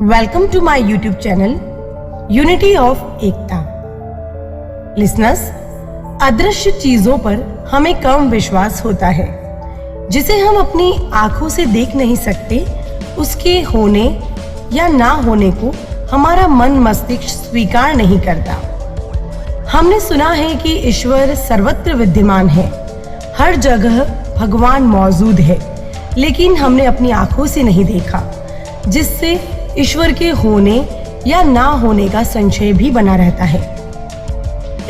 Welcome to my YouTube channel, Unity of Ekta. Listeners, अदृश्य चीजों पर हमें कम विश्वास होता है। जिसे हम अपनी आंखों से देख नहीं सकते, उसके होने या ना होने को हमारा मन मस्तिष्क स्वीकार नहीं करता। हमने सुना है कि ईश्वर सर्वत्र विद्यमान है, हर जगह भगवान मौजूद है, लेकिन हमने अपनी आंखों से नहीं देखा, जिससे ईश्वर के होने या ना होने का संशय भी बना रहता है।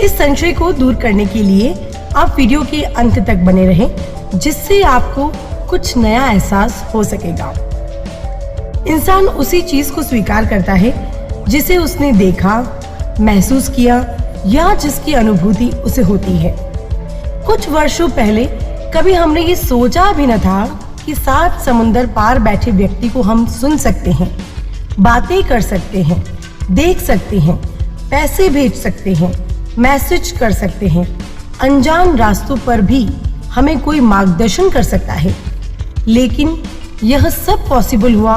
इस संशय को दूर करने के लिए आप वीडियो के अंत तक बने रहें, जिससे आपको कुछ नया एहसास हो सकेगा। इंसान उसी चीज को स्वीकार करता है जिसे उसने देखा, महसूस किया या जिसकी अनुभूति उसे होती है। कुछ वर्षों पहले कभी हमने ये सोचा भी न था कि 7 समुंदर पार बैठे व्यक्ति को हम सुन सकते हैं, बातें कर सकते हैं, देख सकते हैं, पैसे भेज सकते हैं, मैसेज कर सकते हैं। अनजान रास्तों पर भी हमें कोई मार्गदर्शन कर सकता है। लेकिन यह सब पॉसिबल हुआ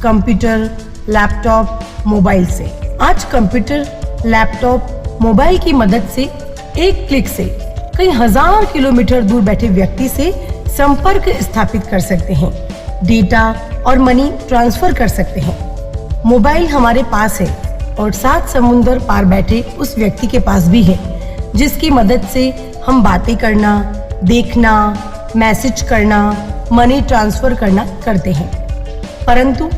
कंप्यूटर, लैपटॉप, मोबाइल से। आज कंप्यूटर, लैपटॉप, मोबाइल की मदद से एक क्लिक से कई हजार किलोमीटर दूर बैठे व्यक्ति से संपर्क स्थापित कर सकते हैं, डेटा और मनी ट्रांसफर कर सकते हैं। मोबाइल हमारे पास है और 7 समुंदर पार बैठे उस व्यक्ति के पास भी है, जिसकी मदद से हम बातें करना, देखना, मैसेज करना, मनी ट्रांसफर करना करते हैं। परंतु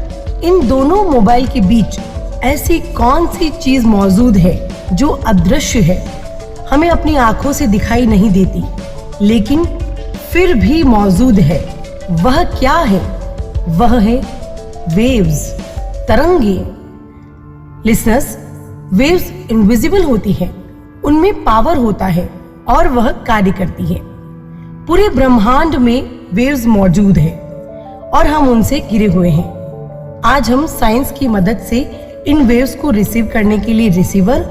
इन दोनों मोबाइल के बीच ऐसी कौन सी चीज मौजूद है जो अदृश्य है, हमें अपनी आंखों से दिखाई नहीं देती, लेकिन फिर भी मौजूद है? वह क्या है? वह है वेव्स, तरंगे। लिसनर्स, वेव्स इनविजिबल होती है, उनमें पावर होता है और वह कार्य करती है। पूरे ब्रह्मांड में वेव्स मौजूद है और हम उनसे घिरे हुए हैं। आज हम साइंस की मदद से इन वेव्स को रिसीव करने के लिए रिसीवर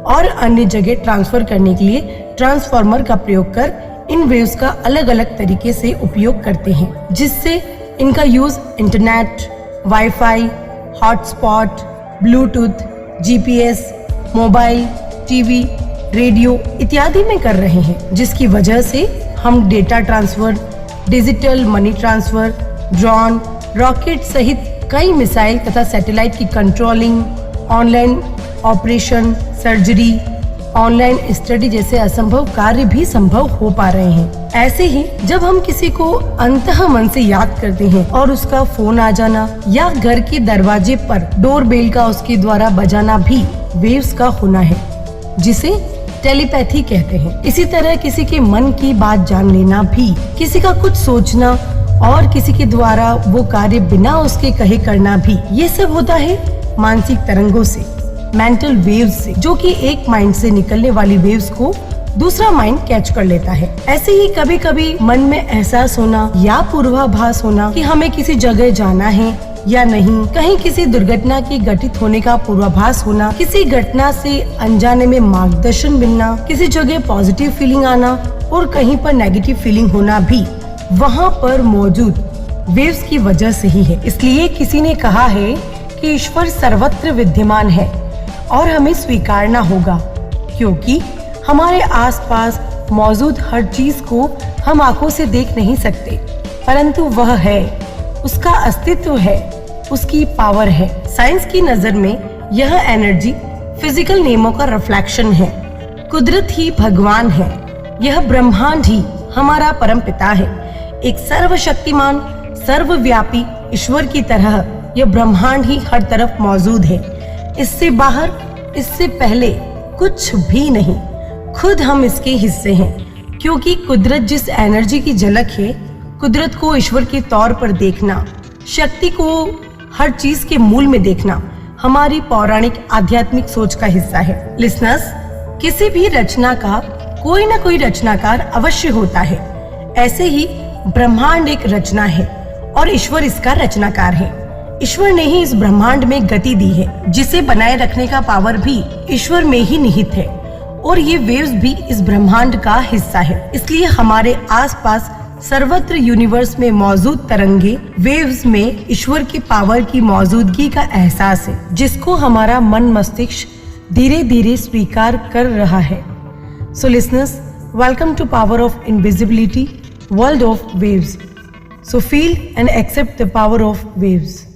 और अन्य जगह ट्रांसफर करने के लिए ट्रांसफार्मर का प्रयोग कर इन वेव्स का अलग अलग तरीके से उपयोग करते हैं, जिससे इनका use internet, wifi, hotspot, Bluetooth, GPS, mobile, TV, radio इत्यादि में कर रहे हैं, जिसकी वजह से हम data transfer, digital money transfer, drone, rocket सहित कई मिसाइल तथा सैटेलाइट की controlling, online operation, surgery, online study जैसे असंभव कार्य भी संभव हो पा रहे हैं। ऐसे ही जब हम किसी को अंतः मन से याद करते हैं और उसका फोन आ जाना या घर के दरवाजे पर डोर बेल का उसके द्वारा बजाना भी वेव्स का होना है, जिसे टेलीपैथी कहते हैं। इसी तरह किसी के मन की बात जान लेना भी, किसी का कुछ सोचना और किसी के द्वारा वो कार्य बिना उसके कहे करना भी, ये सब होता है मानसिक तरंगों से, मेंटल वेव्स से, जो कि एक माइंड से निकलने वाली वेव्स को दूसरा माइंड कैच कर लेता है। ऐसे ही कभी कभी मन में एहसास होना या पूर्वाभास होना कि हमें किसी जगह जाना है या नहीं, कहीं किसी दुर्घटना की घटित होने का पूर्वाभास होना, किसी घटना से अनजाने में मार्गदर्शन मिलना, किसी जगह पॉजिटिव फीलिंग आना और कहीं पर नेगेटिव फीलिंग होना भी वहाँ पर मौजूद वेव्स की वजह से ही है। इसलिए किसी ने कहा है कि ईश्वर सर्वत्र विद्यमान है और हमें स्वीकारना होगा, क्योंकि हमारे आसपास मौजूद हर चीज को हम आंखों से देख नहीं सकते, परंतु वह है, उसका अस्तित्व है, उसकी पावर है। साइंस की नजर में यह एनर्जी फिजिकल नियमों का रिफ्लेक्शन है। कुदरत ही भगवान है, यह ब्रह्मांड ही हमारा परम पिता है। एक सर्वशक्तिमान, सर्वव्यापी ईश्वर की तरह यह ब्रह्मांड ही हर तरफ मौजूद है। इससे बाहर, इससे पहले कुछ भी नहीं। खुद हम इसके हिस्से हैं, क्योंकि कुदरत जिस एनर्जी की झलक है, कुदरत को ईश्वर के तौर पर देखना, शक्ति को हर चीज के मूल में देखना हमारी पौराणिक आध्यात्मिक सोच का हिस्सा है। लिसनर्स, किसी भी रचना का कोई न कोई रचनाकार अवश्य होता है। ऐसे ही ब्रह्मांड एक रचना है और ईश्वर इसका रचनाकार है। ईश्वर ने ही इस ब्रह्मांड में गति दी है, जिसे बनाए रखने का पावर भी ईश्वर में ही निहित है और ये वेव्स भी इस ब्रह्मांड का हिस्सा है। इसलिए हमारे आसपास सर्वत्र यूनिवर्स में मौजूद तरंगे वेव्स में ईश्वर की पावर की मौजूदगी का एहसास है, जिसको हमारा मन मस्तिष्क धीरे धीरे स्वीकार कर रहा है। So listeners, welcome to power of invisibility, world of waves. So feel and accept the power of waves.